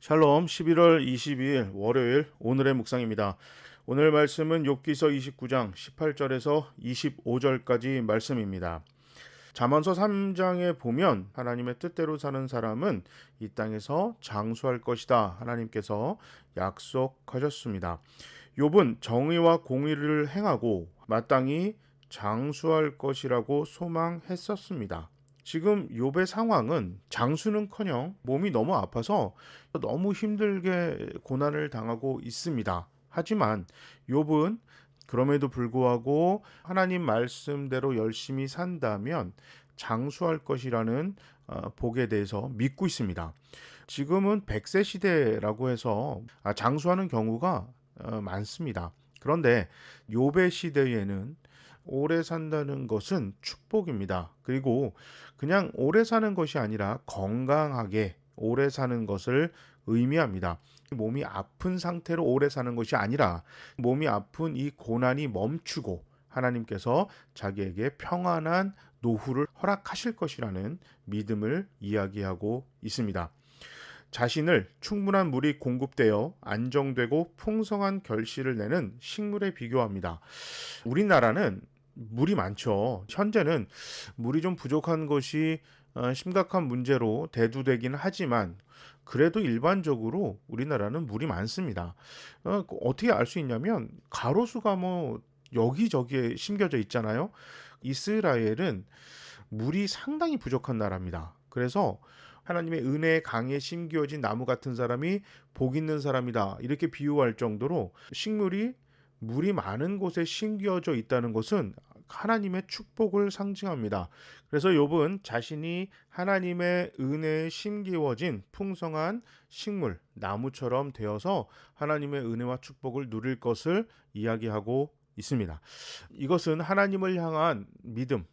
샬롬 11월 22일 월요일 오늘의 묵상입니다. 오늘 말씀은 욥기서 29장 18절에서 25절까지 말씀입니다. 잠언서 3장에 보면 하나님의 뜻대로 사는 사람은 이 땅에서 장수할 것이다. 하나님께서 약속하셨습니다. 욥은 정의와 공의를 행하고 마땅히 장수할 것이라고 소망했었습니다. 지금 욥의 상황은 장수는커녕 몸이 너무 아파서 너무 힘들게 고난을 당하고 있습니다. 하지만 욥은 그럼에도 불구하고 하나님 말씀대로 열심히 산다면 장수할 것이라는 복에 대해서 믿고 있습니다. 지금은 100세 시대라고 해서 장수하는 경우가 많습니다. 그런데 욥의 시대에는 오래 산다는 것은 축복입니다. 그리고 그냥 오래 사는 것이 아니라 건강하게 오래 사는 것을 의미합니다. 몸이 아픈 상태로 오래 사는 것이 아니라 몸이 아픈 이 고난이 멈추고 하나님께서 자기에게 평안한 노후를 허락하실 것이라는 믿음을 이야기하고 있습니다. 자신을 충분한 물이 공급되어 안정되고 풍성한 결실을 내는 식물에 비교합니다. 우리나라는 물이 많죠. 현재는 물이 좀 부족한 것이 심각한 문제로 대두되긴 하지만 그래도 일반적으로 우리나라는 물이 많습니다. 어떻게 알 수 있냐면 가로수가 여기저기에 심겨져 있잖아요. 이스라엘은 물이 상당히 부족한 나라입니다. 그래서 하나님의 은혜의 강에 심겨진 나무 같은 사람이 복 있는 사람이다. 이렇게 비유할 정도로 식물이 물이 많은 곳에 심겨져 있다는 것은 하나님의 축복을 상징합니다. 그래서 욥은 자신이 하나님의 은혜에 심기워진 풍성한 식물, 나무처럼 되어서 하나님의 은혜와 축복을 누릴 것을 이야기하고 있습니다. 이것은 하나님을 향한 믿음,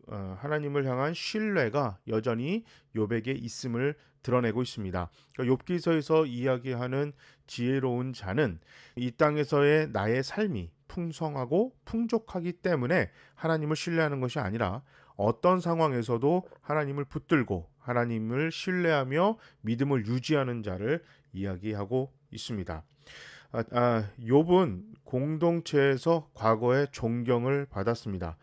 하나님을 향한 신뢰가 여전히 욥에게 있음을 드러내고 있습니다. 그러니까 욥기서에서 이야기하는 지혜로운 자는 이 땅에서의 나의 삶이 풍성하고 풍족하기 때문에 하나님을 신뢰하는 것이 아니라 어떤 상황에서도 하나님을 붙들고 하나님을 신뢰하며 믿음을 유지하는 자를 이야기하고 있습니다. 욥은 공동체에서 과거에 존경을 받았습니다.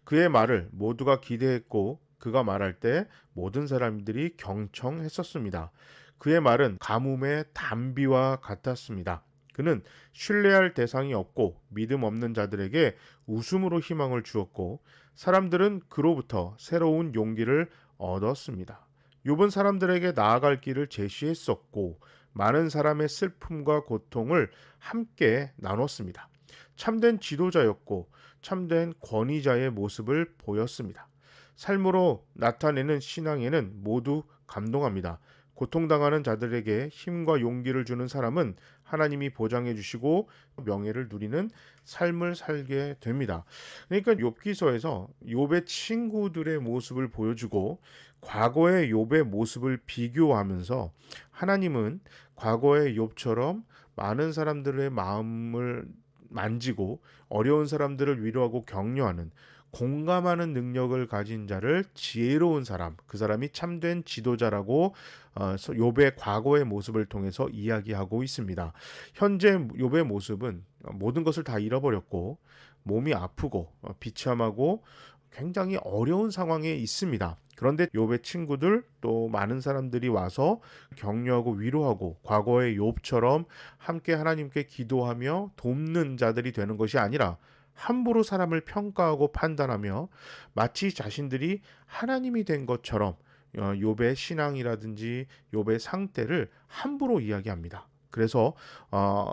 그의 말을 모두가 기대했고 그가 말할 때 모든 사람들이 경청했었습니다. 그의 말은 가뭄의 단비와 같았습니다. 그는 신뢰할 대상이 없고 믿음 없는 자들에게 웃음으로 희망을 주었고 사람들은 그로부터 새로운 용기를 얻었습니다. 욥은 사람들에게 나아갈 길을 제시했었고 많은 사람의 슬픔과 고통을 함께 나눴습니다. 참된 지도자였고 참된 권위자의 모습을 보였습니다. 삶으로 나타내는 신앙에는 모두 감동합니다. 고통당하는 자들에게 힘과 용기를 주는 사람은 하나님이 보장해 주시고 명예를 누리는 삶을 살게 됩니다. 그러니까 욥기서에서 욥의 친구들의 모습을 보여주고 과거의 욥의 모습을 비교하면서 하나님은 과거의 욥처럼 많은 사람들의 마음을 만지고 어려운 사람들을 위로하고 격려하는 공감하는 능력을 가진 자를 지혜로운 사람, 그 사람이 참된 지도자라고 욥의 과거의 모습을 통해서 이야기하고 있습니다. 현재 욥의 모습은 모든 것을 다 잃어버렸고 몸이 아프고 비참하고 굉장히 어려운 상황에 있습니다. 그런데 욥의 친구들 또 많은 사람들이 와서 격려하고 위로하고 과거의 욥처럼 함께 하나님께 기도하며 돕는 자들이 되는 것이 아니라 함부로 사람을 평가하고 판단하며 마치 자신들이 하나님이 된 것처럼 욥의 신앙이라든지 욥의 상태를 함부로 이야기합니다. 그래서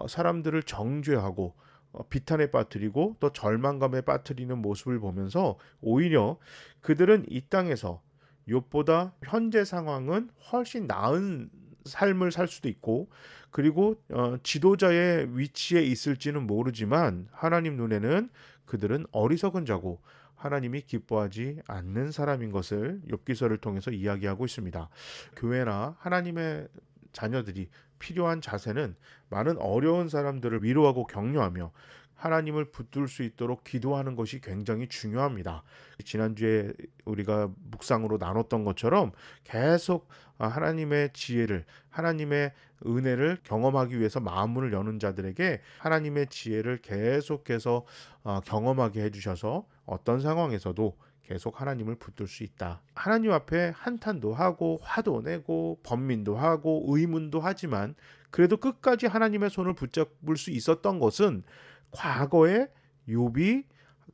사람들을 정죄하고 비탄에 빠뜨리고 또 절망감에 빠뜨리는 모습을 보면서 오히려 그들은 이 땅에서 욥보다 현재 상황은 훨씬 나은 삶을 살 수도 있고 그리고 지도자의 위치에 있을지는 모르지만 하나님 눈에는 그들은 어리석은 자고 하나님이 기뻐하지 않는 사람인 것을 욥기서를 통해서 이야기하고 있습니다. 교회나 하나님의 자녀들이 필요한 자세는 많은 어려운 사람들을 위로하고 격려하며 하나님을 붙들 수 있도록 기도하는 것이 굉장히 중요합니다. 지난주에 우리가 묵상으로 나눴던 것처럼 계속 하나님의 지혜를, 하나님의 은혜를 경험하기 위해서 마음문을 여는 자들에게 하나님의 지혜를 계속해서 경험하게 해주셔서 어떤 상황에서도 계속 하나님을 붙들 수 있다. 하나님 앞에 한탄도 하고 화도 내고 번민도 하고 의문도 하지만 그래도 끝까지 하나님의 손을 붙잡을 수 있었던 것은 과거에 욥이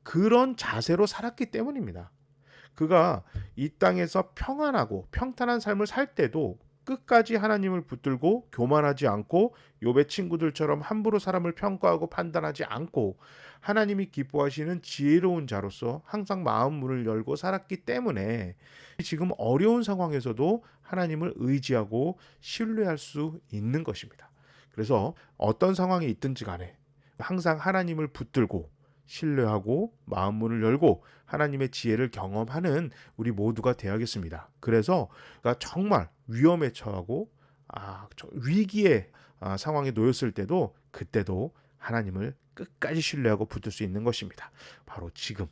그런 자세로 살았기 때문입니다. 그가 이 땅에서 평안하고 평탄한 삶을 살 때도 끝까지 하나님을 붙들고 교만하지 않고 욥의 친구들처럼 함부로 사람을 평가하고 판단하지 않고 하나님이 기뻐하시는 지혜로운 자로서 항상 마음 문을 열고 살았기 때문에 지금 어려운 상황에서도 하나님을 의지하고 신뢰할 수 있는 것입니다. 그래서 어떤 상황이 있든지 간에 항상 하나님을 붙들고 신뢰하고 마음 문을 열고 하나님의 지혜를 경험하는 우리 모두가 되어야겠습니다. 그래서 정말 위험에 처하고 위기의 상황에 놓였을 때도 그때도 하나님을 끝까지 신뢰하고 붙들 수 있는 것입니다. 바로 지금,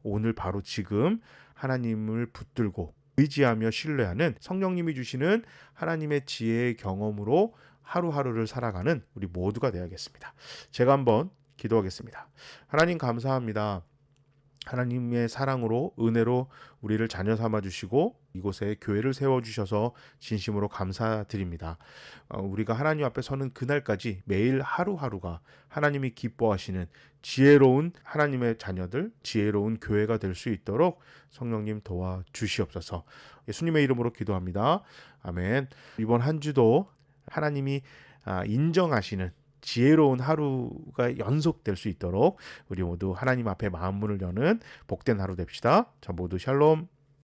오늘 바로 지금 하나님을 붙들고 의지하며 신뢰하는 성령님이 주시는 하나님의 지혜의 경험으로 하루하루를 살아가는 우리 모두가 되어야겠습니다. 제가 한번 기도하겠습니다. 하나님 감사합니다. 하나님의 사랑으로 은혜로 우리를 자녀 삼아 주시고 이곳에 교회를 세워주셔서 진심으로 감사드립니다. 우리가 하나님 앞에 서는 그날까지 매일 하루하루가 하나님이 기뻐하시는 지혜로운 하나님의 자녀들, 지혜로운 교회가 될 수 있도록 성령님 도와주시옵소서. 예수님의 이름으로 기도합니다. 아멘. 이번 한 주도 하나님이 인정하시는 지혜로운 하루가 연속될 수 있도록 우리 모두 하나님 앞에 마음 문을 여는 복된 하루 됩시다. 자, 모두 샬롬.